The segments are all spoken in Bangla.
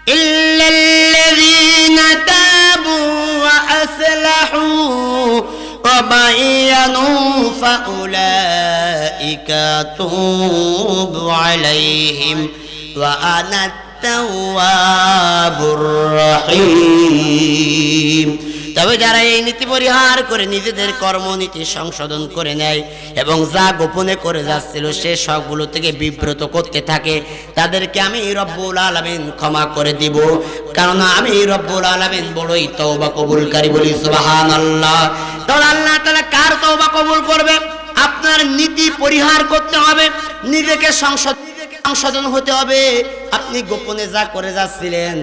ইল্লাল্লাযীনা তাবু ওয়া আসলাহু ওয়া বায়ানু ফাউলাইকা তুবু আলাইহিম ওয়া আনা তাওয়াবুর রহিম। তবে যারা এই নীতি পরিহার করে নিজেদের কর্মনীতি সংশোধন করে নেয় এবং যা গোপনে করে যাচ্ছিল সে সবগুলো থেকে বিব্রত করতে থাকে, তাদেরকে আমি রব্বুল আলামিন ক্ষমা করে দিব, কারণ আমি রব্বুল আলামিন বড়ই তওবা কবুলকারী। বলি সুবহানাল্লাহ। তাহলে আল্লাহ তাআলা কার তওবা কবুল করবে? আপনার নীতি পরিহার করতে হবে, নিজেকে সংশোধন হতে হবে। আপনি গোপনে যা করে যাচ্ছিলেন,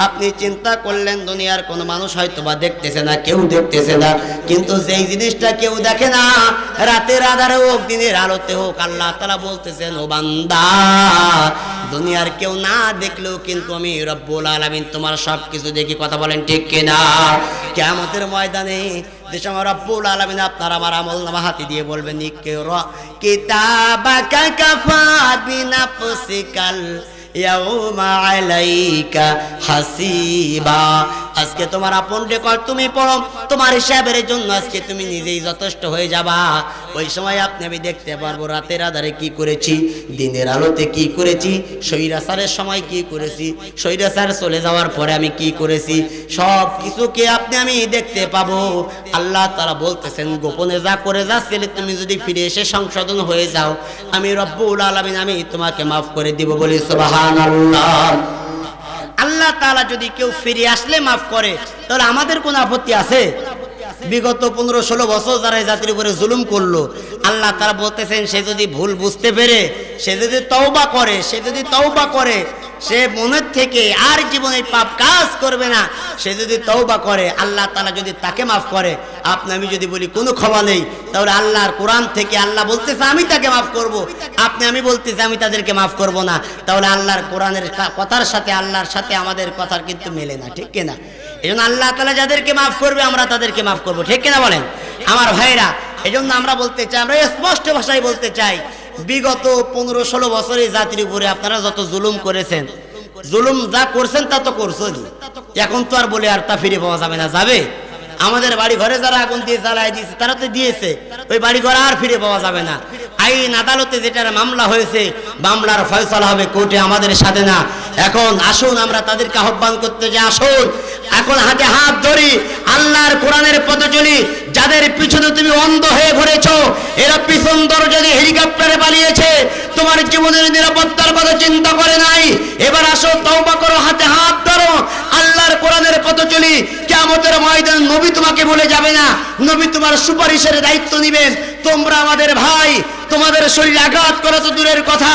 আপনি চিন্তা করলেন দুনিয়ার কোনো মানুষ হয়তো বা দেখতেছে না, কেউ দেখতেছে না, কিন্তু যেই জিনিসটা কেউ দেখে না, রাতের আধারে হোক দিনের আলোতে হোক, আল্লাহ তাআলা বলতেছেন, ও বান্দা, দুনিয়ার কেউ না দেখলেও কিন্তু আমি রব্বুল আলামিন তোমার সবকিছু দেখি। কথা বলেন ঠিক কিনা? কিয়ামতের ময়দানে যে সময় রব্বুল আলামিন আপনার আমার আমলনামা হাতে দিয়ে বলবেন, ইকরা কিতাবাকা কাফা বিনাফসিকাল ইয়াউমা আলাইকা হাসিবা। আজকে তোমার আপন রেকর্ড তুমি পড়ো, তোমার হিসাবের জন্য আজকে তুমি নিজেই যথেষ্ট হয়ে যাবা। ওই সময় আপনি আমি দেখতে পারবো রাতের আধারে কি করেছি, দিনের আলোতে কি করেছি, স্বৈরাচারের সময় কি করেছি, স্বৈরাচার চলে যাওয়ার পরে আমি কি করেছি, সব কিছুকে আপনি আমি দেখতে পাবো। আল্লাহ তাআলা বলতেছেন, গোপনে যা করে যাচ্ছিলে তুমি যদি ফিরে এসে সংশোধন হয়ে যাও, আমি রব্বুল আলামিন আমি তোমাকে মাফ করে দিব। বলি সুবহানাল্লাহ। আল্লাহ তাআলা যদি কেউ ফিরে আসলে মাফ করে, তাহলে আমাদের কোনো আপত্তি আছে? বিগত 15-16 বছর যারা এই জাতির উপরে জুলুম করলো, আল্লাহ তাআলা বলতেছেন, সে যদি ভুল বুঝতে পেরে, সে যদি তওবা করে, সে মনের থেকে আর জীবনে পাপ কাজ করবে না, সে যদি তওবা করে, আল্লাহ তাআলা যদি তাকে মাফ করে, আপনি আমি যদি বলি কোনো ক্ষমা নেই, তাহলে আল্লাহর কোরআন থেকে আল্লাহ বলতেছে আমি তাকে মাফ করব, আপনি আমি বলতেছি আমি তাদেরকে মাফ করব না, তাহলে আল্লাহর কোরআনের কথার সাথে আল্লাহর সাথে আমাদের কথার কিন্তু মেলে না, ঠিক কিনা? এজন্য আল্লাহ তাআলা যাদেরকে মাফ করবে আমরা তাদেরকে মাফ করব, ঠিক কিনা বলেন আমার ভাইরা? এজন্য আমরা বলতে চাই, আমরা স্পষ্ট ভাষায় বলতে চাই, বিগত 15-16 বছরে জাতির উপরে আপনারা যত জুলুম করেছেন, জুলুম যা করছেন তা তো করছেন, এখন তো আর বলে আর তা ফিরে পাওয়া যাবে না। যাবে? আমাদের বাড়ি ঘরে যারা আগুন দিয়ে জ্বালায় দিয়েছে তারা তো দিয়েছে, ওই বাড়ি ঘর আর ফিরে পাওয়া যাবে না। আইন আদালতে যেটার মামলা হয়েছে, মামলার ফয়সালা হবে কোর্টে, আমাদের সাথে না। এখন আসুন আমরা তাদেরকে আহ্বান করতে যে আসুন এখন হাতে হাত ধরি, আল্লাহর কোরআনের পথে চলি। যাদের পিছনে তুমি অন্ধ হয়ে ঘুরেছো, এরা পিছন দরজা দিয়ে হেলিকপ্টারে পালিয়েছে, তোমার জীবনের নিরাপত্তার কথা চিন্তা করে নাই। এবার আসো, তওবা করো, হাতে হাত ধরো, আল্লাহর কোরআনের পথে চলি। কিয়ামতের ময়দান নবী তোমাকে বলে যাবে না, নবী তোমার সুপারিশের দায়িত্ব নেবেন। তোমরা আমাদের ভাই, তোমাদের শরীরে আঘাত করা তো দূরের কথা,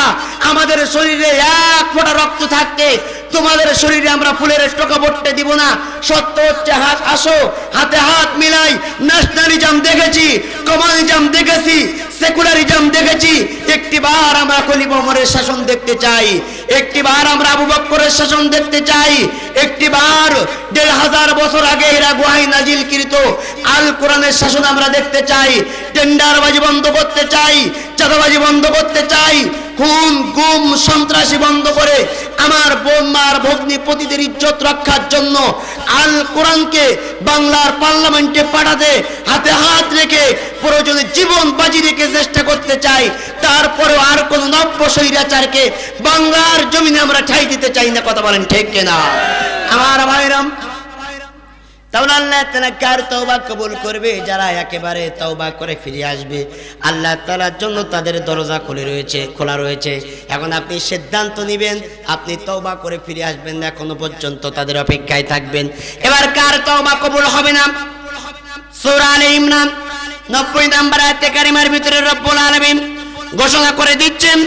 আমাদের শরীরে এক ফোঁটা রক্ত থাকতে তোমাদের শরীরে আমরা ফুলের টোকা পড়তে দিব না। সত্য হচ্ছে, হাত আসো, হাতে হাত মিলাই। ন্যাশনালিজম দেখেছি, কমিউনিজম দেখেছি, সেকুলারিজম দেখেছি, একটিবার আমরা খলিফা ওমরের শাসন দেখতে চাই, একটিবার আমরা আবু বকরের শাসন দেখতে চাই, একটিবার 1500 বছর আগে এরা গুহায় নাজিলকৃত আল কোরআনের শাসন আমরা দেখতে চাই। টেন্ডারবাজি বন্ধ করতে চাই, চাঁদাবাজি বন্ধ করতে চাই, খুন গুম সন্ত্রাসী বন্ধ করে আমার বোমার ভগ্নী পতিদের ইজ্জত রক্ষার জন্য আল কোরআনকে বাংলার পার্লামেন্টে পাঠাতে হাতে হাত রেখে প্রয়োজনে জীবন বাজি রেখে চেষ্টা করতে চাই। তারপরেও আর কোন নব্য স্বৈরাচারকে বাংলার জমিনে আমরা ঠাঁই দিতে চাই না। কথা বলেন ঠিক কিনা আমার ভাইরাম? তাহলে আল্লাহ তাআলা কার তওবা কবুল করবে? যারা একেবারে তওবা করে ফিরে আসবে, আল্লাহ তাআলার জন্য তাদের দরজা খোলা রয়েছে। এখন আপনি সিদ্ধান্ত নেবেন, আপনি তওবা করে ফিরে আসবেন না, এখনো পর্যন্ত তাদের অপেক্ষায় থাকবেন। এবার কার তওবা কবুল হবে না? সূরা আলে ইমরান 90 নম্বর আয়াতে কারিমার ভিতরে রব্বুল আলামিন ঘোষণা করে দিচ্ছেন,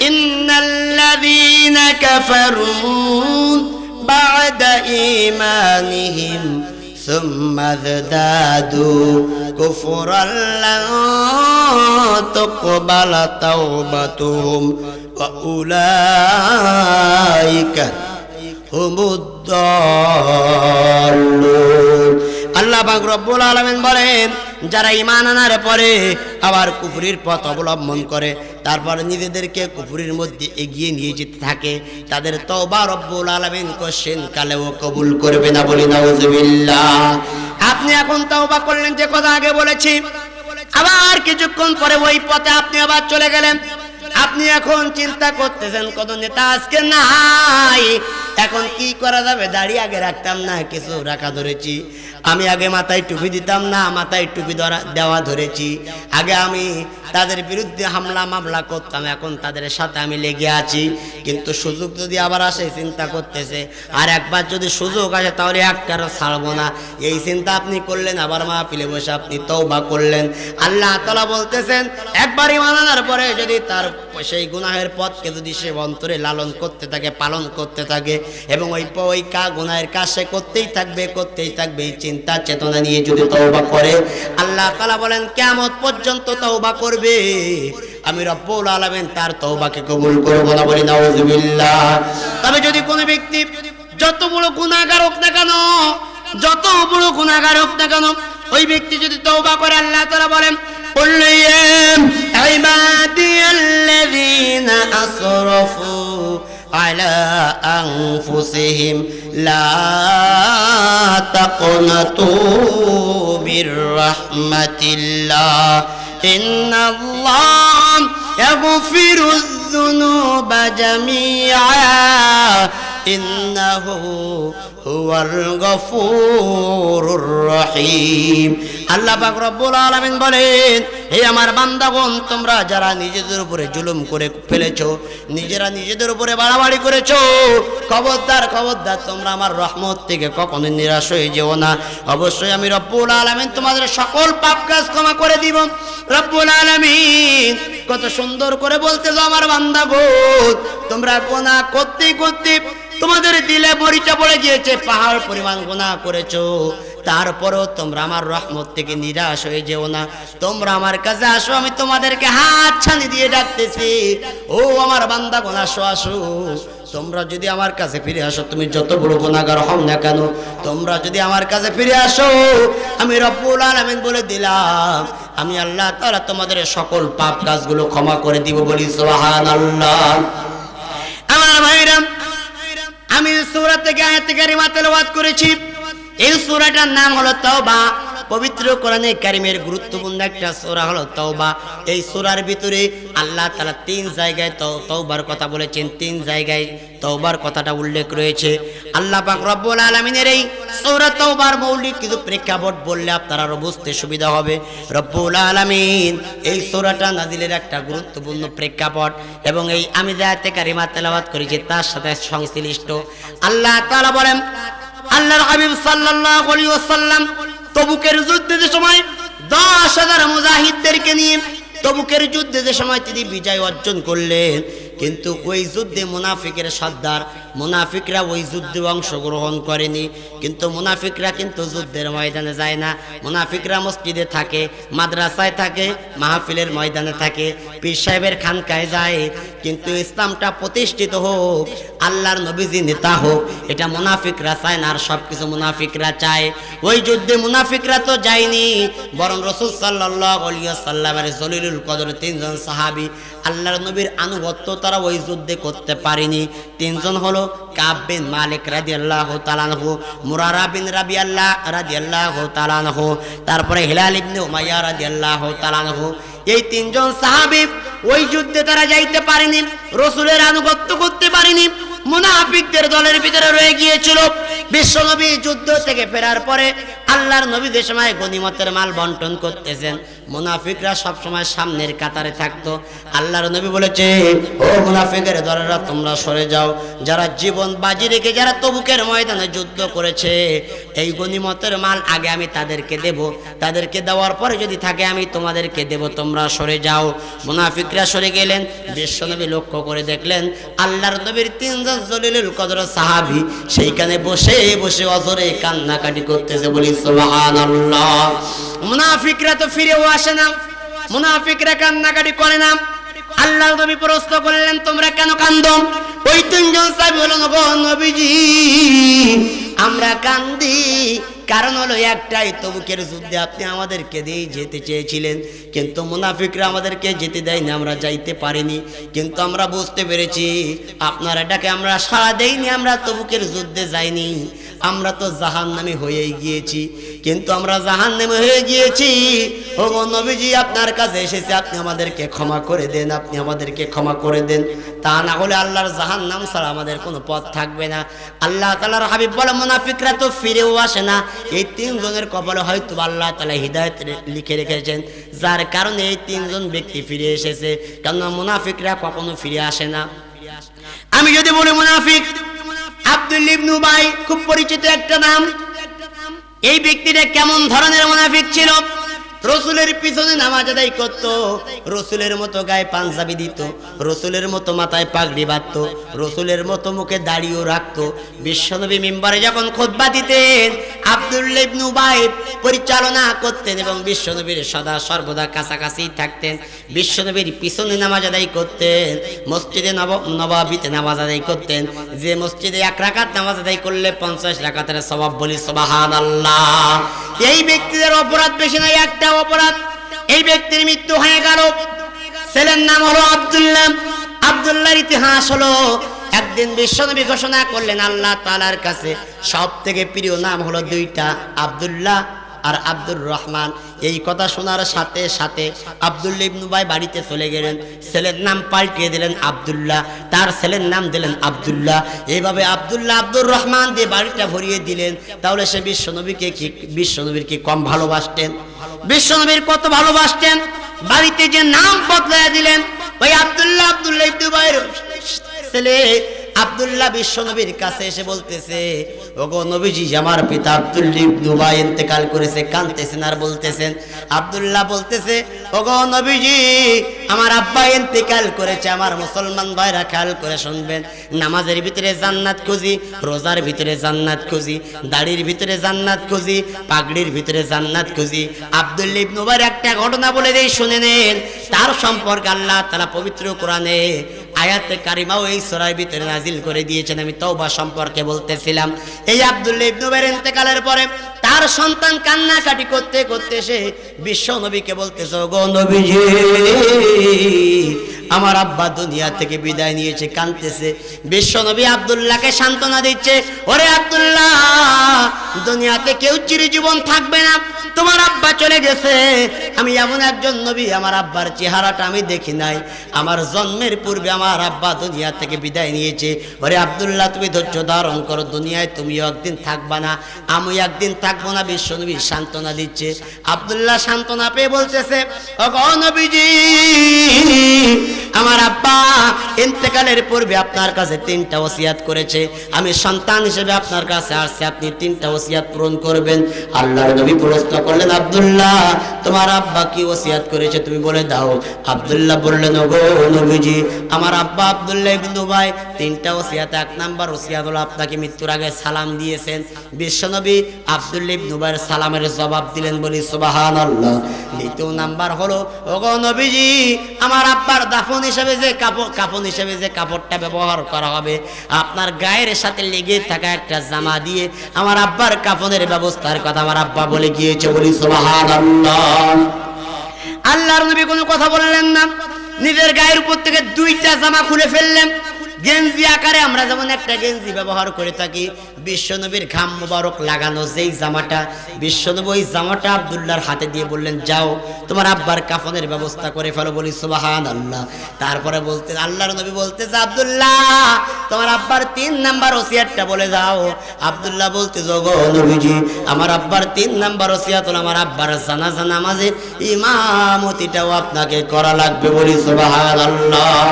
ইন্নাল্লাযীনা কাফারু বা'দা ঈমানিহিম সুম্মা যাদাদু কুফরান লা তুকবালা তাওবাতুহুম ওয়া উলাইকা হুমুদ-দাল্লুন। আল্লাহ পাক রব্বুল আলামিন বলেন, যারা ঈমান আনার পরে আবার কুফরির পথ অবলম্বন করে, তারপর নিজেদেরকে কুফরির মধ্যে এগিয়ে নিয়ে যেতে থাকে, তাদের তওবা রব্বুল আলামিন কোশ্চেন কালেও কবুল করবে না, বলি নাউজুবিল্লাহ। আপনি এখন তওবা করলেন, যে কথা আগে বলেছি, আবার কিছুক্ষণ পরে ওই পথে আপনি আবার চলে গেলেন। আপনি এখন চিন্তা করতেছেন কত নেতা আজকে নাই, এখন কি করা যাবে? দাড়ি আগে রাখতাম না, কিছু রাখা ধরেছি। আমি আগে মাথায় টুপি দিতাম না, মাথায় টুপি দেওয়া ধরেছি। আগে আমি তাদের বিরুদ্ধে হামলা মামলা করতাম, এখন তাদের সাথে আমি লেগে আছি। কিন্তু সুযোগ যদি আবার আসে, চিন্তা করতেছে আর একবার যদি সুযোগ আসে তাহলে একটারও ছাড়বো না, এই চিন্তা আপনি করলেন। আবার মাহফিলে বসে আপনি তওবা করলেন। আল্লাহ তাআলা বলতেছেন, একবার ঈমান আনার পরে যদি তার সেই গুনাহের পথকে যদি সে অন্তরে লালন করতে থাকে, পালন করতে থাকে, এবং ওই গুনাহের কাজ সে করতেই থাকবে, এই চিন্তা চেতনা নিয়ে যদি তওবা করে, আল্লাহ তাআলা বলেন কিয়ামত পর্যন্ত তওবা করবে, আমি রব্বুল আলামিন তার তওবাকে কবুল করব না, বলি নাউজুবিল্লাহ। তবে যদি কোনো ব্যক্তি যত বড় গুনাহগার হোক না কেন, ওই ব্যক্তি যদি তওবা করে, আল্লাহ তাআলা বলেন قل يا عبادي الذين أسرفوا على أنفسهم لا تقنطوا من رحمة الله إن الله يغفر الذنوب جميعا إنه هو الغفور الرحيم। আল্লাহ পাক রব্বুল আলামিন বলেন, হে আমার বান্দাগণ, তোমরা যারা নিজেদের উপরে জুলুম করে ফেলেছো, নিজেরা নিজেদের উপরে বাড়াবাড়ি করেছো, খবরদার তোমরা আমার রহমত থেকে কখনো নিরাশ হয়ে যেও না। অবশ্যই আমি রব্বুল আলামিন তোমাদের সকল পাপ কাজ ক্ষমা করে দিব। রব্বুল আলামিন কত সুন্দর করে বলতেছো, আমার বান্দাগণ, তোমরা গুনাহ করতে করতে তোমাদের দিলে মরিচা পড়ে গিয়েছে, পাহাড় পরিমাণ গুনাহ করেছো, তারপরেও তোমরা আমার রহমত থেকে নিরাশ হয়ে যেও না। তোমরা আমার কাছে আসো, আমি তোমাদেরকে হাত ছানি দিয়ে ডাকতেছি, ও আমার বান্দাগণ আসো। তোমরা যদি আমার কাছে ফিরে আসো, তুমি যত বড় গুনাহগার হও না কেন, তোমরা যদি আমার কাছে ফিরে আসো, আমি রব্বুল আলামিন বলে দিলাম, আমি আল্লাহ তাআলা তোমাদের সকল পাপ কাজগুলো ক্ষমা করে দিব, বলি সুবহানাল্লাহ। আমার ভাইরা, আমি সূরা থেকে আয়াত কারিমা তেলাওয়াত করেছি। এই সূরাটার নাম হলো তাওবা। পবিত্র কোরআনে কারিমের গুরুত্বপূর্ণ একটা সূরা হলো তাওবা। এই সূরার ভিতরে আল্লাহ তাআলা 3 জায়গায় তাওবার কথা বলেছেন, 3 জায়গায় তাওবার কথাটা উল্লেখ রয়েছে। আল্লাহ পাক রব্বুল আলামিনের এই সূরা তাওবার মৌলিক কিছু প্রেক্ষাপট বললে আপনারা আরো বুঝতে সুবিধা হবে। রব্বুল আলামিন এই সূরাটা নাজিলের একটা গুরুত্বপূর্ণ প্রেক্ষাপট, এবং এই আমি যে আয়াতে কারিমা তেলাওয়াত করেছি তার সাথে সংশ্লিষ্ট। আল্লাহ তাআলা বলেন, আল্লাহর হাবিব সাল্লাল্লাহু আলাইহি ওয়াসাল্লাম তবুকের যুদ্ধের সময় 10,000 মুজাহিদদেরকে নিয়ে তবুকের যুদ্ধে যে সময় তিনি বিজয় অর্জন করলেন, কিন্তু ওই যুদ্ধে মুনাফিকের সর্দার, মুনাফিকরা ওই যুদ্ধে অংশগ্রহণ করেনি। কিন্তু মুনাফিকরা কিন্তু যুদ্ধের ময়দানে যায় না, মুনাফিকরা মসজিদে থাকে, মাদ্রাসায় থাকে, মাহফিলের ময়দানে থাকে, পীর সাহেবের খানকায় যায়। কিন্তু ইসলামটা প্রতিষ্ঠিত হোক, আল্লাহর নবীজি নেতা হোক, এটা মুনাফিকরা চায় না, আর সবকিছু মুনাফিকরা চায়। ওই যুদ্ধে মুনাফিকরা তো যায়নি, বরং রাসূল সাল্লাল্লাহু আলাইহি ওয়াসাল্লামের জলিলুল কদর 3 জন সাহাবী আল্লাহর নবীর আনুগত্য তারা ওই যুদ্ধে করতে পারেনি। 3 জন হলো কাব বিন মালিক রাদিয়াল্লাহু তাআলা আনহু, মুরারা বিন রাবিয়াল্লাহ রাদিয়াল্লাহু তাআলা আনহু, তারপরে হিলাল ইবনে উমাইয়া রাদিয়াল্লাহু তাআলা আনহু। এই 3 জন সাহাবী ওই যুদ্ধে তারা যাইতে পারেনি, রাসূলের আনুগত্য করতে পারেনি, মুনাফিকদের দলের ভিতরে রয়ে গিয়েছিল। বিশ্বনবী যুদ্ধ থেকে ফেরার পরে আল্লাহর নবী যে সময় গনিমতের মাল বন্টন করতেছেন, মুনাফিকরা সব সময় সামনের কাতারে থাকতো। আল্লাহর নবী বলেছে, ও মুনাফিকের দলেরা, তোমরা সরে যাও। যারা জীবন বাজি রেখে যারা তবুকের ময়দানে যুদ্ধ করেছে, এই গনিমতের মাল আগে আমি তাদেরকে দেব, তাদেরকে দেওয়ার পরে যদি থাকে আমি তোমাদেরকে দেব, তোমরা সরে যাও। মুনাফিকরা সরে গেলেন। বিশ্বনবী লক্ষ্য করে দেখলেন আল্লাহর নবীর 3 জন জলিলুল কদর সাহাবী সেইখানে বসে বসে অজরে কান্নাকাটি করতেছে, বলি সুবহানাল্লাহ। মুনাফিকরা তো ফিরেও আসে না, মুনাফিকরা কান্নাকাটি করে না। আল্লাহর নবী প্রশ্ন করলেন, তোমরা কেন কান্দো? ওই 3 জন সাহাবী বললেন, গো নবীজি, আমরা কান্দি কারণ হলো একটাই, তবুকের যুদ্ধে আপনি আমাদেরকে দিয়ে যেতে চেয়েছিলেন, কিন্তু মুনাফিকরা আমাদেরকে যেতে দেয়নি, আমরা যাইতে পারিনি। কিন্তু আমরা বুঝতে পেরেছি আপনার এটাকে আমরা সাড়া দেইনি, আমরা তবুকের যুদ্ধে যাইনি, আমরা তো জাহান্নামী হয়েই গিয়েছি। কিন্তু আমরা জাহান্নামী হয়ে গিয়েছি, ও নবীজি আপনার কাছে এসেছি, আপনি আমাদেরকে ক্ষমা করে দেন, আপনি আমাদেরকে ক্ষমা করে দেন। তা না হলে আল্লাহর জাহান্নাম ছাড়া আমাদের কোনো পথ থাকবে না। আল্লাহ তাআলার হাবিব বলে মুনাফিকরা তো ফিরেও আসে না। এই তিনজনের কপালে হয়তো আল্লাহ তাআলা হিদায়াত লিখে রেখেছেন, যার কারণে এই তিনজন ব্যক্তি ফিরে এসেছে, কারণ মুনাফিকরা কখনো ফিরে আসে না। আমি যদি বলি মুনাফিক, আব্দুল্লাহ ইবনে উবাই খুব পরিচিত একটা নাম। এই ব্যক্তিটা কেমন ধরনের মুনাফিক ছিল? রসুলের পিছনে নামাজ আদায় করত, রসুলের মতো গায়ে পাঞ্জাবি দিত, রসুলের মতো মাথায় পাগড়ি বাঁধত, রসুলের মতো মুখে দাড়িও রাখত। বিশ্বনবী মিম্বারে যখন খুতবা দিতেন, আব্দুল্লাহ ইবনে উবাই পরিচালনা করতেন এবং বিশ্বনবীর সদা সর্বদা কাছাকাছি থাকতেন। বিশ্বনবীর পিছনে নামাজ আদায় করতেন, মসজিদে নববীতে নামাজ আদায় করতেন। যে মসজিদে 1 রাকাত নামাজ আদায় করলে 50 রাকাতের সওয়াব, বলি সুবহানাল্লাহ। এই ব্যক্তিদের অপরাধ বেশি নয়, একটা অপরাধ। এই ব্যক্তির মৃত্যু হয়ে গেল, ছেলের নাম হলো আব্দুল্লাহ। আব্দুল্লাহর ইতিহাস হলো, একদিন বিশ্বনবী ঘোষণা করলেন আল্লাহ তাআলার কাছে সবথেকে প্রিয় নাম হলো 2টা, আব্দুল্লাহ আর আব্দুর রহমান। এই কথা শোনার সাথে সাথে আব্দুল্লাহ ইবনে উবাই বাড়িতে চলে গেলেন, ছেলের নাম পাল্টিয়ে দিলেন আব্দুল্লাহ, তার ছেলের নাম দিলেন আব্দুল্লাহ। এইভাবে আব্দুল্লাহ আব্দুর রহমান দিয়ে বাড়িটা ভরিয়ে দিলেন। তাহলে সে বিশ্বনবীর কি কম ভালোবাসতেন? বিশ্বনবীর কত ভালোবাসতেন, বাড়িতে যে নাম বদলায় দিলেন। ওই আব্দুল্লাহ ইবনে উবাইয়ের ছেলে আব্দুল্লাহ বিশ্বনবীর কাছে এসে বলতেছে, ওগো নবীজি, আমার পিতা আব্দুল্লাহ ইবনে উবাই ইন্তেকাল করেছে। কাঁদতেছেন আর বলতেছেন। আব্দুল্লাহ বলতেছে, ওগো নবীজি, আমার আব্বা ইন্তেকাল করেছে। আমার মুসলমান ভাইরা খেয়াল করে শুনবেন, নামাজের ভিতরে জান্নাত খুঁজি, রোজার ভিতরে জান্নাত খুঁজি, দাড়ির ভিতরে জান্নাত খুঁজি, পাগড়ির ভিতরে জান্নাত খুঁজি। আব্দুল্লাহ ইবনে উবাইয়ের একটা ঘটনা বলে দেই, শুনে নেন। তার সম্পর্কে আল্লাহ তাআলা পবিত্র কোরআনে আয়াতে কারিমাও এই সূরার ভিতরে নাজিল করে দিয়েছেন। আমি তওবা সম্পর্কে বলতেছিলাম। এই আব্দুল্লাহ ইবনে উবাইয়ের ইন্তেকালের পরে তার সন্তান কান্নাকাটি করতে করতে সে বিশ্ব নবীকে বলতেছে, ওগো নবীজি, আমার আব্বা দুনিয়া থেকে বিদায় নিয়েছে, কাঁদতেছে। বিশ্ব নবী আব্দুল্লাহকে সান্ত্বনা দিচ্ছে, ওরে আব্দুল্লাহ, দুনিয়াতে কেউ চিরজীবন থাকবে না, তোমার আব্বা চলে গেছে। আমি এমন একজন নবী, আমার আব্বার চেহারাটা আমি দেখি নাই, আমার জন্মের পূর্বে আমার আব্বা দুনিয়া থেকে বিদায় নিয়েছে। ওরে আব্দুল্লাহ, তুমি ধৈর্য ধারণ করো, দুনিয়ায় তুমিও একদিন থাকবা না, আমি একদিন থাকবো না। বিশ্বনবী সান্ত্বনা দিচ্ছে। আব্দুল্লাহ সান্ত্বনা পেয়ে বলতেছে, ওগো নবীজি, আমার আব্বা ইন্তেকালের পূর্বে আপনার কাছে 3টা ওসিয়াত করেছে, আমি সন্তান হিসেবে আপনার কাছে আসছি, আপনি 3টা ওসিয়াত পূরণ করবেন। আল্লাহর নবী প্রশ্ন করলেন, আব্দুল্লাহ, তোমার আব্বা কি ওসিয়াত করেছে তুমি বলে দাও। আব্দুল্লাহ বললেন, ওগো নবীজি, আমার আব্বা আব্দুল্লাহ ইবনে উবাই 3টা ওসিয়াত। 1 নাম্বার ওসিয়াত হলো আপনাকে মৃত্যুর আগে সালাম দিয়েছেন। বিশ্বনবী আব্দুল্লাহ ইবনে উবাইয়ের সালামের জবাব দিলেন, বলি সুবহানাল্লাহ। 2 নাম্বার হলো, ওগো নবীজি, আমার আব্বার দাফন হিসেবে যে কাপড়টা ব্যবহার করা হবে, আপনার গায়ের সাথে লেগে থাকা একটা জামা দিয়ে আমার আব্বার কাফনের ব্যবস্থার কথা আমার আব্বা বলে গিয়েছে, বলি সুবহানাল্লাহ। আল্লাহর নবী কোনো কথা বললেন না, নিজের গায়ের উপর থেকে 2টা জামা খুলে ফেললেন। গেঞ্জি আকারে আমরা যেমন একটা গেঞ্জি ব্যবহার করে থাকি, বিশ্বনবীর ঘাম মুবারক লাগানো যেই জামাটা, বিশ্বনবী ওই জামাটা আব্দুল্লাহর হাতে দিয়ে বললেন, যাও তোমার আব্বার কাফনের ব্যবস্থা করে ফেলো, বলি সুবহানাল্লাহ। তারপরে বলতে আল্লাহর নবী বলতেছে, আব্দুল্লাহ, তোমার আব্বার 3 নাম্বার ওসিয়াতটা বলে যাও। আব্দুল্লাহ বলতে, ওগো নবীজি, আমার আব্বার 3 নাম্বার ওসিয়াত হলো আমার আব্বার জানাজা নামাজে ইমামতিটাও আপনাকে করা লাগবে, বলি সুবহানাল্লাহ।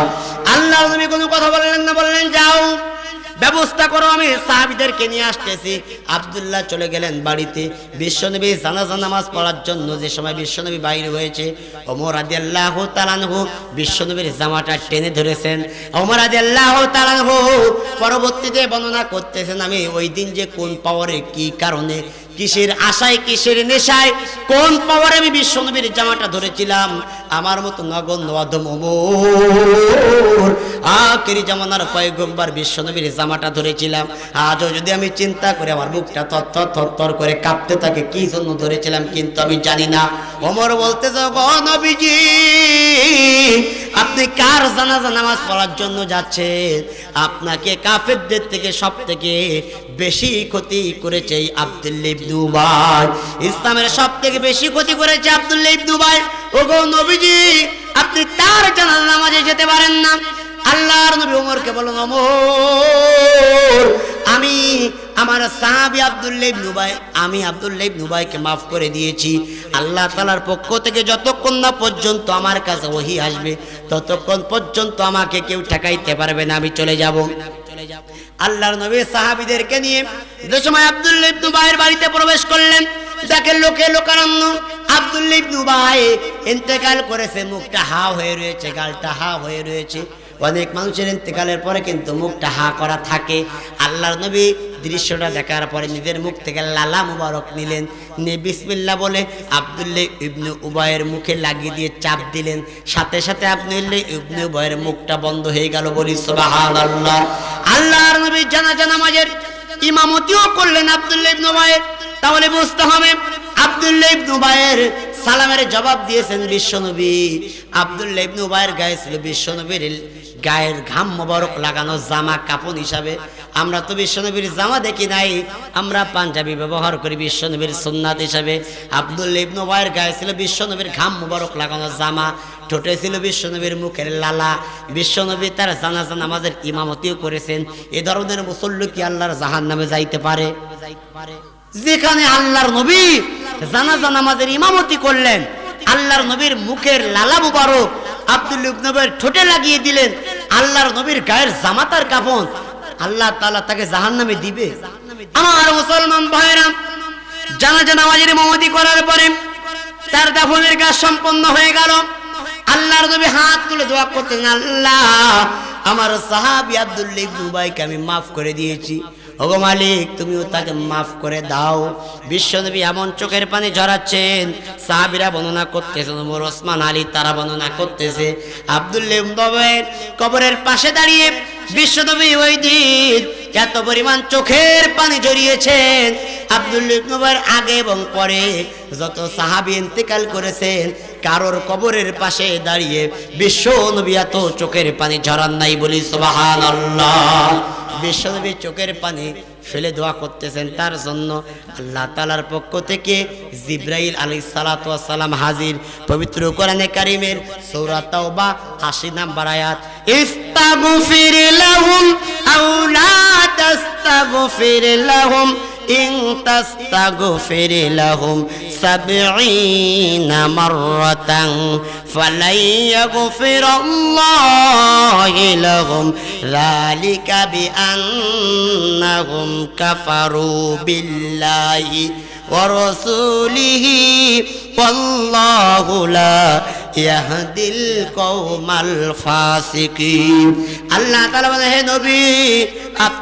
আল্লাহর নবী কোনো কথা বললেন না, বললেন, যাও ব্যবস্থা করো, আমি সাহাবীদেরকে নিয়ে আসতেছি। আব্দুল্লাহ চলে গেলেন বাড়িতে। বিশ্বনবী জানাজা নামাজ পড়ার জন্য যে সময় বিশ্বনবী বাইরে হয়েছে, ওমর রাদিয়াল্লাহু তাআলা আনহু বিশ্বনবীর জামাটা টেনে ধরেছেন। ওমর রাদিয়াল্লাহু তাআলা আনহু পরবর্তীতে বর্ণনা করতেছেন, আমি ওই দিন যে কোন পাওয়ারে কি কারণে কিসের আশায়, কিসের নেশায়, কোন পাওয়ারে আমি বিশ্বনবীর জামাটা ধরেছিলাম? আমার মতো নগণ্য অধম ওমর আখেরি জামানার পয়গম্বর বিশ্বনবীর জামাটা ধরেছিলাম। আজও যদি আমি চিন্তা করি আমার বুকটা থরথর থরথর করে কাঁপতে থাকে, কি জন্য ধরেছিলাম কিন্তু আমি জানি না। ওমর বলতেছে, গো নবীজি, আপনি কার জানাজা নামাজ পড়ার জন্য যাচ্ছেন? আপনাকে কাফেরদের থেকে সব থেকে বেশি ক্ষতি করেছে আব্দুল্লাহ ইবনে উবাই। ইসলামের সব থেকে বেশি ক্ষতি করেছে আব্দুল্লাহ ইবনে উবাই। ওগো নবীজি, আপনি তার জানাজা নামাজে যেতে পারেন না। আল্লাহর নবী ওমরকে বললেন, ওমর, আমি আমার সাহাবী আব্দুল্লাহ ইবনে উবাই, আমি আব্দুল্লাহ ইবনে উবাইকে মাফ করে দিয়েছি। আল্লাহ তাআলার পক্ষ থেকে যতক্ষণ না পর্যন্ত আমার কাছে ওহী আসবে ততক্ষণ পর্যন্ত আমাকে কেউ ঠেকাইতে পারবে না, আমি চলে যাব। আল্লাহর নবী সাহাবীদেরকে নিয়ে যে সময় আব্দুল্লাহ ইবনে উবাইয়ের বাড়িতে প্রবেশ করলেন, দেখেন লোকে লোকারণ্য। আব্দুল্লাহ ইবনে উবাই ইন্তেকাল করেছে, মুখটা হা হয়ে রয়েছে, গালটা হা হয়ে রয়েছে। অনেক মানুষের ইন্তেকালের পরে কিন্তু মুখটা হা করা থাকে। আল্লাহর নবী দৃশ্যটা দেখার পরে নিজের মুখ থেকে লালা মুবারক নিলেন, নিয়ে বিসমিল্লাহ বলে আব্দুল্লাহ ইবনে উবাইয়ের মুখে লাগিয়ে দিয়ে চাপ দিলেন। সাথে সাথে আব্দুল্লাহ ইবনে উবাইয়ের মুখটা বন্ধ হয়ে গেল। বলি সুবহানাল্লাহ। আল্লাহর নবী জানাজা নামাজের ইমামতিও করলেন আব্দুল্লাহ ইবনে উবাইয়ের। তাহলে বুঝতে হবে আব্দুল্লাহ ইবনে উবাইয়ের সালামের জবাব দিয়েছেন বিশ্বনবী। আব্দুল্লাহ ইবনে উবাইয়ের গায়ে ছিল বিশ্বনবীর গায়ের ঘাম মোবারক লাগানো জামা কাপড় হিসাবে। আমরা তো বিশ্বনবীর জামা দেখি নাই, আমরা পাঞ্জাবি ব্যবহার করি বিশ্বনবীর সুন্নাত হিসাবে। আব্দুল্লাহ ইবনে উবাইয়ের গায়ে ছিল বিশ্বনবীর ঘাম মোবারক লাগানো জামা, ঠোঁটে ছিল বিশ্বনবীর মুখের লালা। বিশ্বনবী তার জানাজা নামাজের ইমামতিও করেছেন। এ ধরনের মুসল্লি কি আল্লাহর জাহান্নামে যাইতে পারে? যেখানে আল্লাহর নবী জানাজা নামাজের ইমামতি করলেন, আল্লাহর নবীর মুখের লালা মুবারক আব্দুল্লাহ ইবনে উবাইয়ের ঠোঁটে লাগিয়ে দিলেন, আল্লাহর নবীর গায়ের জামাতার কাফন, আল্লাহ তাআলা তাকে জাহান্নামে দিবে? আমার মুসলমান ভাইরা, জানাজা নামাজের ইমামতি করার পরে তার দাফনের কাজ সম্পন্ন হয়ে গেল। আল্লাহর নবী হাত তুলে দোয়া করতেন, আল্লাহ, আমার সাহাবী আব্দুল্লাহ ইবনে উবাইকে আমি মাফ করে দিয়েছি, ওগো মালিক তুমিও তাকে মাফ করে দাও। বিশ্বনবী এমন চোখের পানি ঝরাচ্ছেন, সাহাবীরা বর্ণনা করতেছেন, ওমর, ওসমান, আলী তারা বর্ণনা করতেছে। আব্দুল্লাহ ইবনে উবাইয়ের কবরের পাশে দাঁড়িয়ে বিশ্বনবী ওই দিন এত পরিমাণ চোখের পানি ঝরিয়েছেন। আব্দুল্লাহ ইবনে উবাইয়ের আগে এবং পরে যত সাহাবী ইন্তেকাল করেছেন, কারোর কবরের পাশে দাঁড়িয়ে বিশ্বনবী এত চোখের পানি ঝরান নাই। বলি সুবহানাল্লাহ। বিশ্বনবী চোখের পানি ফেলে দোয়া করতেছেন তার জন্য। আল্লাহ তাআলার পক্ষ থেকে জিবরাইল আলাইহিস সালাতু ওয়াস সালাম হাজির। পবিত্র কোরআনে কারীমের সূরা তাওবা ৮০ নম্বর আয়াত, ইস্তাগফির লাহুম আও লা তাস্তাগফির লাহুম ইন তাস্তাগফির লাহুম ৭০ মাররাতান ফালাই ইয়াগফিরাল্লাহু লাহুম যালিকা বিআন্নাহুম কাফারু বিল্লাহি ওয়া রাসূলিহি ওয়াল্লাহু লা ইয়াহদিল কওমাল ফাসিকিন। আল্লাহ তাআলা বলেন, হে নবী,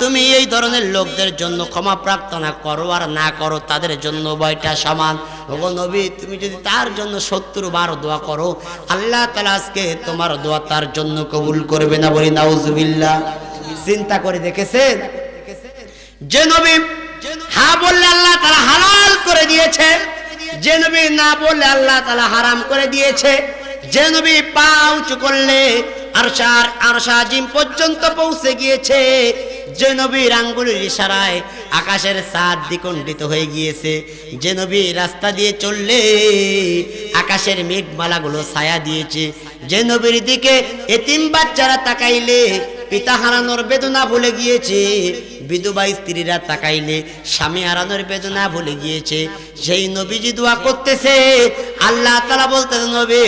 তুমি এই ধরনের লোকদের জন্য ক্ষমা প্রার্থনা করো আর না করো তাদের জন্য উভয়টা সমান। ওগো নবী, তুমি যদি তার জন্য ৭০ বার দোয়া করো, আল্লাহ তাআলা আজকে তোমার দোয়া তার জন্য কবুল করবে না। বলি নাউজুবিল্লাহ। চিন্তা করে দেখেছেন, যে নবী হ্যাঁ বললে আল্লাহ তাআলা হালাল করে দিয়েছে, যে নবী না বললে আল্লাহ তাআলা হারাম করে দিয়েছে, যে নবী পা উঁচু করলে আরশ আজিম পর্যন্ত পৌঁছে গিয়েছে, যে নবীর আঙ্গুলের ইশারায় আকাশের চাঁদ দ্বিখণ্ডিত হয়ে গিয়েছে, যে নবী রাস্তা দিয়ে চললে আকাশের মেঘমালাগুলো ছায়া দিয়েছে, যে নবীর দিকে এতিম বাচ্চারা তাকাইলে পিতা হারানোর বেদনা ভুলে গিয়েছে, বিধবা স্ত্রীরা তাকাইলে স্বামী হারানোর বেদনা ভুলে গিয়েছে, সেই নবীজি দোয়া করতেছে। আল্লাহ তাআলা বলতেছে, নবী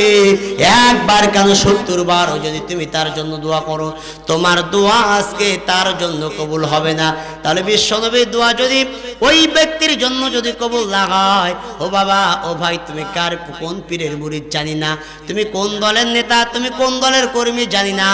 একবার কেন ৭০ বার যদি তুমি তার জন্য দোয়া করো, তোমার দোয়া আজকে তার জন্য কবুল হবে না। তাহলে বিশ্ব নবীর দোয়া যদি ওই ব্যক্তির জন্য যদি কবুল না হয়, ও বাবা ও ভাই, তুমি কার কোন পীরের মুরিদ জানি না, তুমি কোন দলের নেতা, তুমি কোন দলের কর্মী জানি না,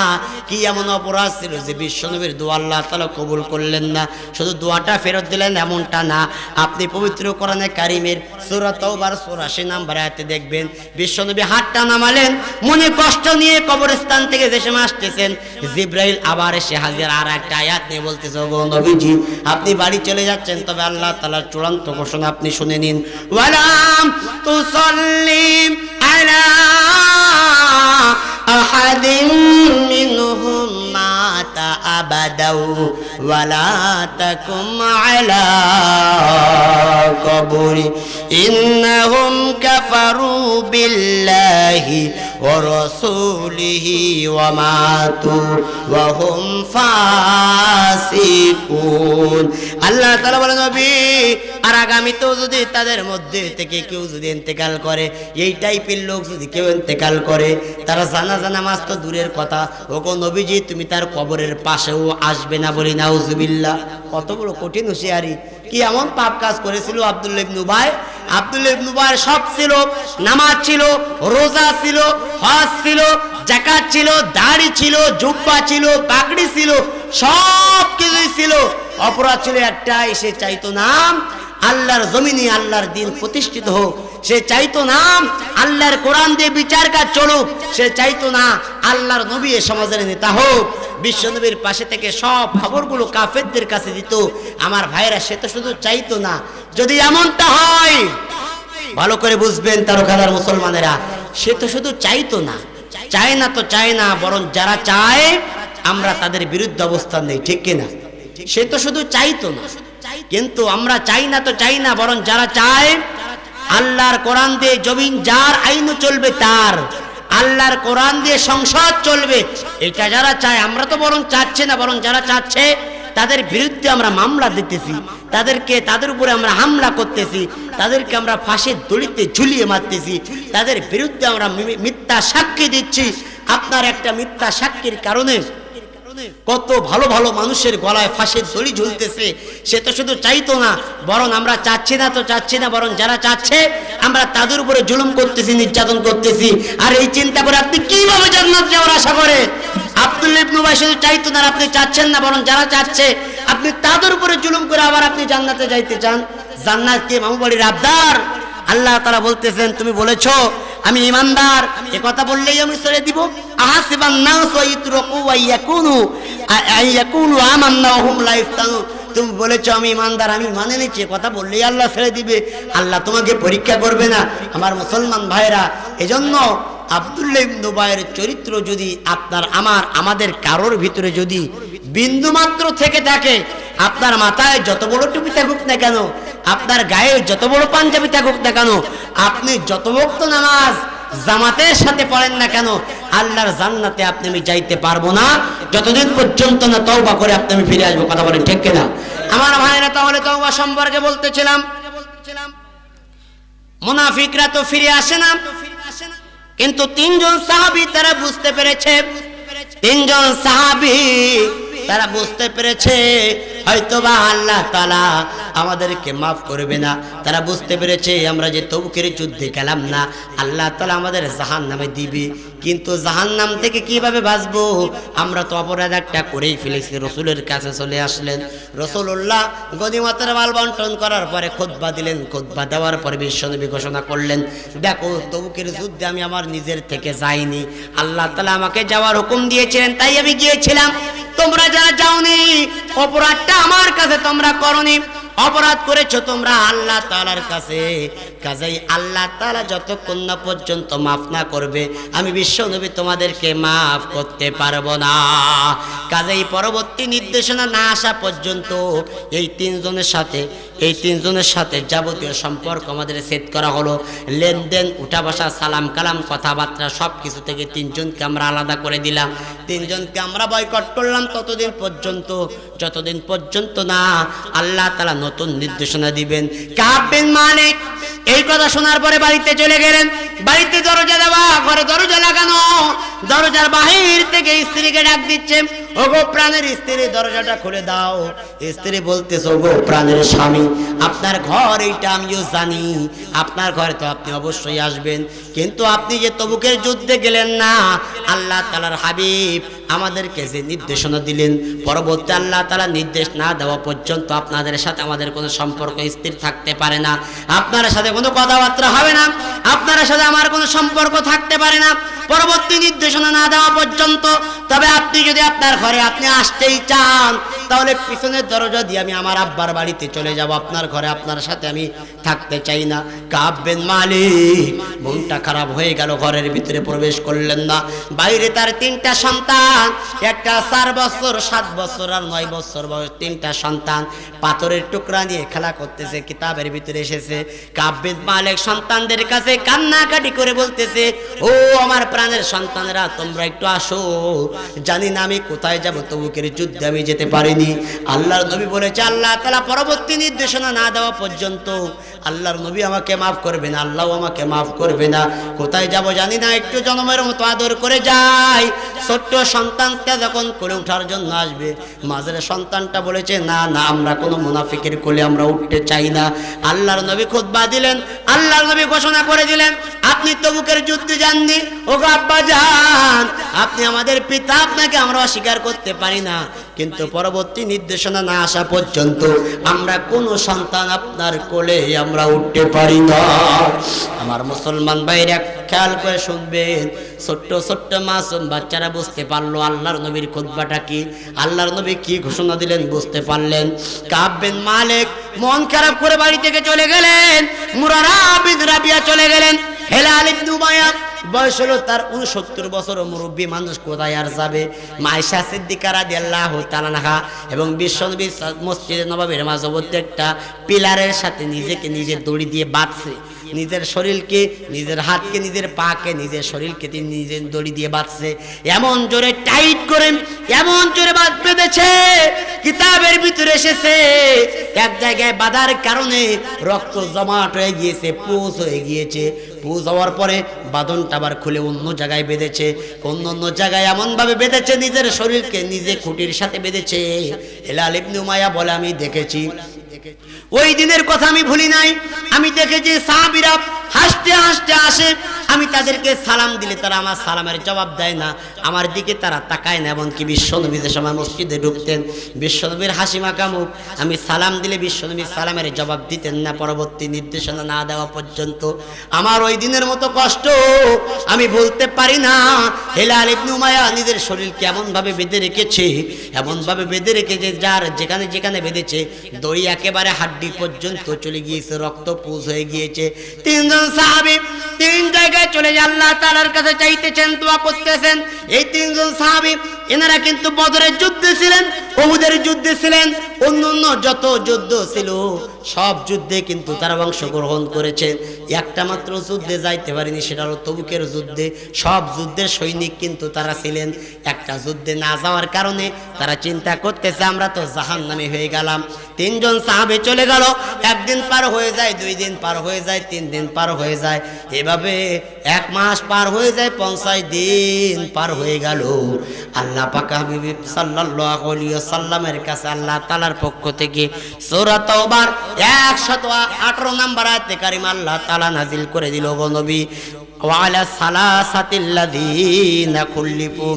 কি এমন অপরাধ ছিল যে বিশ্বনবীর দোয়া আল্লাহ তাআলা কবুল করলেন না? শুধু দোয়াটা ফেরত দিলেন এমনটা না, আপনি পবিত্র কোরআনে কারিমের সূরা তাওবার ৮৪ নম্বর আয়াতে দেখবেন বিশ্বনবী হাতটা নামালেন, মনে কষ্ট নিয়ে কবরস্থান থেকে দেশে আসতেছেন, জিবরাইল আবার এসে হাজির আর একটা আয়াত নিয়ে বলতেছে, গো নবীজি আপনি বাড়ি চলে যাচ্ছেন, তবে আল্লাহ তাআলার চূড়ান্ত ঘোষণা আপনি শুনে নিন, ওয়ালাম তুসাল্লিম আলা আহাদিন মিনহুম মাতা আবাদাউ ওয়ালা তাকুম আলা কবরি ইন্নাহুম কাফারু বিল্লাহি ওয়া রাসূলিহি ওয়া মাতু ওয়া হুম ফাসিকুন। আল্লাহ তাআলা বলেন, নবী আর আগামীতেও যদি তাদের মধ্যে থেকে কেউ যদি ইন্তেকাল করে, এই টাইপের লোক যদি কেউ ইন্তেকাল করে, তারা জানাজা নামাজ তো দূরের কথা, ওগো নবীজি তুমি তার কবরের পাশেও আসবে না, বলি নাউজুবিল্লাহ। কত বড় কঠিন হুঁশিয়ারি! কি এমন পাপ কাজ করেছিল আব্দুল্লাহ ইবনে উবাই? আব্দুল্লাহ ইবনে উবাইর সব ছিল, নামাজ ছিল, রোজা ছিল, হজ ছিল, যাকাত ছিল, দাড়ি ছিল, জুব্বা ছিল, পাগড়ি ছিল, সব কিছুই ছিল। অপরাধ ছিল একটাই, সে চাইতো না আল্লাহর জমিনে আল্লাহর দিন প্রতিষ্ঠিত হোক, সে চাইতো না আল্লাহর কোরআন দিয়ে বিচার কাজ চলুক, সে চাইতো না আল্লাহর নবী সমাজের নেতা হোক। বিশ্বনবীর পাশে থেকে সব খবরগুলো কাফেরদের কাছে দিত। আমার ভাইরা, সে তো শুধু চাইতো না। যদি এমনটা হয়, ভালো করে বুঝবেন তারকাদার মুসলমানেরা, সে তো শুধু চাইতো না, চায় না তো চায় না, বরং যারা চায় আমরা তাদের বিরুদ্ধে অবস্থান নেই, ঠিক কিনা? সে তো শুধু চাইতো না, কিন্তু আমরা চাই না তো চাই না, বরং যারা চায় আল্লাহর কোরআন দিয়ে জমিন যার আইন চলবে, তার আল্লাহর কোরআন দিয়ে সংসদ চলবে, এটা যারা চায়, আমরা তো বরং চাচ্ছে না, বরং যারা চাচ্ছে তাদের বিরুদ্ধে আমরা মামলা দিতেছি, তাদের উপরে আমরা হামলা করতেছি, তাদেরকে আমরা ফাঁসির দড়িতে ঝুলিয়ে মারতেছি, তাদের বিরুদ্ধে আমরা মিথ্যা সাক্ষী দিচ্ছি। আপনার একটা মিথ্যা সাক্ষীর কারণে কত ভালো ভালো মানুষের গলায় ফাঁসির দড়ি ঝুলতেছে। সে তো শুধু চাইতো না, বরং আমরা চাচ্ছি না তো চাচ্ছি না, বরং যারা চাচ্ছে আমরা তাদের উপরে জুলুম করতেছি, নির্যাতন করতেছি। আর এই চিন্তা করে আপনি কিভাবে জান্নাত যাওয়ার আশা করে? আব্দুল্লাহ ইবনে উবাই শুধু চাইতো না, আপনি চাচ্ছেন না, বরং যারা চাচ্ছে আপনি তাদের উপরে জুলুম করে আবার আপনি জান্নাতে যাইতে চান। জান্নাত কি মামু বাড়ির আবদার? আল্লাহ তাআলা বলতেছেন, তুমি বলেছো আমি ইমানদার, এ কথা বললেই আমি ছেড়ে দিব? আহাসিবান নাস ইয়াতরুকু ওয়া ইয়াকুনু আমান্না ওয়া হুম লা ইফতানুন। তুমি বলেছো আমি ইমানদার, আমি মানে নিচ্ছি, কথা বললেই আল্লাহ ছেড়ে দিবে? আল্লাহ তোমাকে পরীক্ষা করবে না? আমার মুসলমান ভাইরা, এজন্য আব্দুল্লাহ ইবনে উবাইয়ের চরিত্র যদি আমাদের কারোর ভিতরে যদি বিন্দু মাত্র থেকে থাকে, আপনার মাথায় যত বড় টুপি থাকুক না কেন, আপনার গায়ে যত বড় পাঞ্জাবি থাকুক না কেন, আপনি যত ভক্ত নামাজ জামাতের সাথে পড়েন না কেন, আল্লাহর জান্নাতে আপনি আমি যাইতে পারবো না যতদিন পর্যন্ত না তওবা করে আপনি আমি ফিরে আসবো। কথা বলেন ঠিক কিনা? আমার ভাইরা, তাহলে তওবা সম্পর্কে বলতেছিলাম, মুনাফিকরা তো ফিরে আসে না, কিন্তু তিনজন সাহাবী তারা বুঝতে পেরেছে, তিনজন সাহাবী তারা বুঝতে পেরেছে হয়তোবা আল্লাহ তাআলা আমাদেরকে মাফ করবে না। তারা বুঝতে পেরেছে আমরা যে তবুকের যুদ্ধে গেলাম না, আল্লাহ তাআলা আমাদের জাহান্নামে দিবে। কিন্তু জাহান্নাম থেকে কিভাবে বাঁচবো? আমরা তো অপরাধ একটা করেই ফেলেছি। রাসূলের কাছে চলে আসলেন। রাসূলুল্লাহ গনিমতের মাল বন্টন করার পরে খুতবা দিলেন। খুতবা দেওয়ার পরে বিশ্বনবী ঘোষণা করলেন, দেখো তবুকের যুদ্ধে আমি আমার নিজের থেকে যাইনি, আল্লাহ তাআলা আমাকে যাওয়ার হুকুম দিয়েছিলেন, তাই আমি গিয়েছিলাম। তোমরা যারা যাওনি, অপরাধটা আমার কাছে তোমরা করনি, অপরাধ করেছো তোমরা আল্লাহ তাআলার কাছে। কাজেই আল্লাহ তাআলা যতক্ষণ না পর্যন্ত মাফ না করবে, আমি বিশ্বনবী তোমাদেরকে মাফ করতে পারবো না। কাজেই পরবর্তী নির্দেশনা না আসা পর্যন্ত এই তিনজনের সাথে যাবতীয় সম্পর্ক আমাদের সেট করা হলো। লেনদেন, উঠা বসা, সালাম কালাম, কথাবার্তা সব কিছু থেকে তিনজনকে আমরা আলাদা করে দিলাম। তিনজনকে আমরা বয়কট করলাম যতদিন পর্যন্ত না আল্লাহ তাআলা নতুন নির্দেশনা দিবেন। কাব বিন মালিক এই কথা শোনার পরে বাড়িতে চলে গেলেন। বাড়িতে দরজা দেওয়া, ঘরে দরজা লাগানো, দরজার বাহির থেকে স্ত্রীকে ডাক দিচ্ছে, ওগো প্রাণের স্ত্রী দরজাটা খুলে দাও। স্ত্রী বলতেছে, ওগো প্রাণের স্বামী, আপনার ঘর এইটা আমিও জানি, আপনার ঘরে তো আপনি অবশ্যই আসবেন, কিন্তু আপনি যে তবুকের যুদ্ধে গেলেন না, আল্লাহ তাআলার হাবিব আমাদেরকে যে নির্দেশনা দিলেন, পরবর্তী আল্লাহ তাআলা নির্দেশ না দেওয়া পর্যন্ত আপনাদের সাথে আমাদের কোনো সম্পর্ক স্থির থাকতে পারে না, আপনার সাথে কোনো কথাবার্তা হবে না, আপনার সাথে আমার কোনো সম্পর্ক থাকতে পারে না পরবর্তী নির্দেশনা না দেওয়া পর্যন্ত। তবে আপনি যদি আপনার ঘরে আপনি আসতেই চান, তাহলে পিছনের দরজা দিয়ে আমি আমার আব্বার বাড়িতে চলে যাব, আপনার ঘরে আপনার সাথে আমি থাকতে চাই না। কাব বিন মালিক মনটা খারাপ হয়ে গেল, ঘরের ভিতরে প্রবেশ করলেন না। বাইরে তার 3টা সন্তান, একটা 4 বছর, 7 বছর আর 9 বছর বয়স, 3টা সন্তান পাথরের টুকরা নিয়ে খেলা করতেছে। কিতাবের ভিতরে এসেছে, কাব বিন মালিক সন্তানদের কাছে কান্নাকাটি করে বলতেছে, ও আমার প্রাণের সন্তানেরা, তোমরা একটু আসো, জানি না আমি কোথায় যাব, তবুকের যুদ্ধে আমি যেতে পারিনি। আল্লাহর নবী বলেছে, আল্লাহ তাআলা পরবর্তী নির্দেশনা না দেওয়া পর্যন্ত আল্লাহর নবী আমাকে মাফ করবে না, আল্লাহও আমাকে মাফ করবে না। কোথায় যাব জানি না, একটু জনমের মতো আদর করে যাই। ছোট্ট সন্তানটা যখন কোলে ওঠার জন্য আসবে, মাঝের সন্তানটা বলেছে, না না, আমরা কোনো মুনাফিকের কোলে আমরা উঠতে চাই না। আল্লাহর নবী খুতবা দিলেন, আল্লাহর নবী ঘোষণা করে দিলেন, আপনি তবুকের যুদ্ধে যাননি, ওগো আব্বা জান, আপনি আমাদের পিতা, আপনাকে আমরা অস্বীকার করতে পারি না, কিন্তু পরবর্তী নির্দেশনা না আসা পর্যন্ত আমরা কোনো সন্তান আপনার কোলে আমরা উঠতে পারি না। আমার মুসলমান ভাইরা খেয়াল করে শুনবেন, ছোট্ট ছোট্ট মাসুম বাচ্চারা বুঝতে পারলো আল্লাহর নবীর খুতবাটা কি, আল্লাহর নবী কি ঘোষণা দিলেন বুঝতে পারলেন। কাব বিন মালিক মন খারাপ করে বাড়ি থেকে চলে গেলেন, মুরারা বিন রাবিয়া চলে গেলেন। হেলাল ইবনে উমাইয়া বয়স হলো তার 69 বছর, মুরব্বী মানুষ, কোথায় আর যাবে। আয়েশা সিদ্দিকা রাদিয়াল্লাহু তাআলা আনহা এবং বিশ্বনবী মসজিদে নববীর মাঝবর্তী একটা পিলারের সাথে নিজেকে নিজে দড়ি দিয়ে বাঁধছে, নিজের শরীরকে, নিজের হাতকে, নিজের পাকে, নিজের শরীরকে তিনি নিজের দড়ি দিয়ে বাঁধছে, এমন জোরে টাইট করে, এমন জোরে বেঁধেছে, কিতাবের ভিতরে এসেছে এক জায়গায় বাঁধার কারণে রক্ত জমাট হয়ে গিয়েছে, পুজ হয়ে গিয়েছে। পুজ হওয়ার পরে বাঁধনটা আবার খুলে অন্য জায়গায় বেঁধেছে, অন্য জায়গায় এমন ভাবে বেঁধেছে, নিজের শরীরকে নিজে খুঁটির সাথে বেঁধেছে। হেলাল ইবনে উমাইয়া বলে, আমি দেখেছি, ওই দিনের কথা আমি ভুলি নাই, আমি দেখেছি সাহাবীরা হাসতে হাসতে আসে, আমি তাদেরকে সালাম দিলে তারা আমার সালামের জবাব দেয় না, আমার দিকে তারা তাকায় না। এমনকি বিশ্বনবী যে সময় মসজিদে ঢুকতেন, বিশ্বনবীর হাসি মাখা মুখ, আমি সালাম দিলে বিশ্বনবী সালামের জবাব দিতেন না পরবর্তী নির্দেশনা না দেওয়া পর্যন্ত। আমার ওই দিনের মতো কষ্ট আমি বলতে পারি না। হেলাল ইবনে উমাইয়া নিজের শরীরকে এমন ভাবে বেঁধে রেখেছে, এমন ভাবে বেঁধে রেখেছে, যার যেখানে যেখানে বেঁধেছে দড়ি একেবারে হাড্ডি পর্যন্ত চলে গিয়েছে, রক্ত পুজ হয়ে গিয়েছে। 3 জন সাহাবী 3 জায়গায় চলে যায়, আল্লাহ তাআলার কাছে চাইতেছেন, দোয়া করতেছেন। এই 3 জন সাহাবী এনারা কিন্তু বদরের যুদ্ধে ছিলেন, উহুদের যুদ্ধে ছিলেন, অন্য যত যুদ্ধ ছিল সব যুদ্ধে কিন্তু তারা অংশগ্রহণ করেছে। একটা মাত্র যুদ্ধে যাইতে পারেনি, সেটা হলো তবুকের যুদ্ধে। সব যুদ্ধের সৈনিক কিন্তু তারা ছিলেন, একটা যুদ্ধে না যাওয়ার কারণে তারা চিন্তা করতেছে, আমরা তো জাহান্নামী হয়ে গেলাম। 3 জন সাহাবী চলে গেল, 1 দিন পার হয়ে যায়, 2 দিন পার হয়ে যায়, 3 দিন পার হয়ে যায়, এভাবে 1 মাস পার হয়ে যায়, 50 দিন পার হয়ে গেল। আল্লাহ পাক হাবিব সাল্লাল্লাহু আলাইহি ওয়াসাল্লামের কাছে আল্লাহ তাআলার পক্ষ থেকে সূরা তাওবার 118 নম্বর আয়াতে কারিমা আল্লাহ তাআলা নাজিল করে দিল, গো নবী, ওয়া আলা সালাসাতিল্লাযীনা খুল্লিফু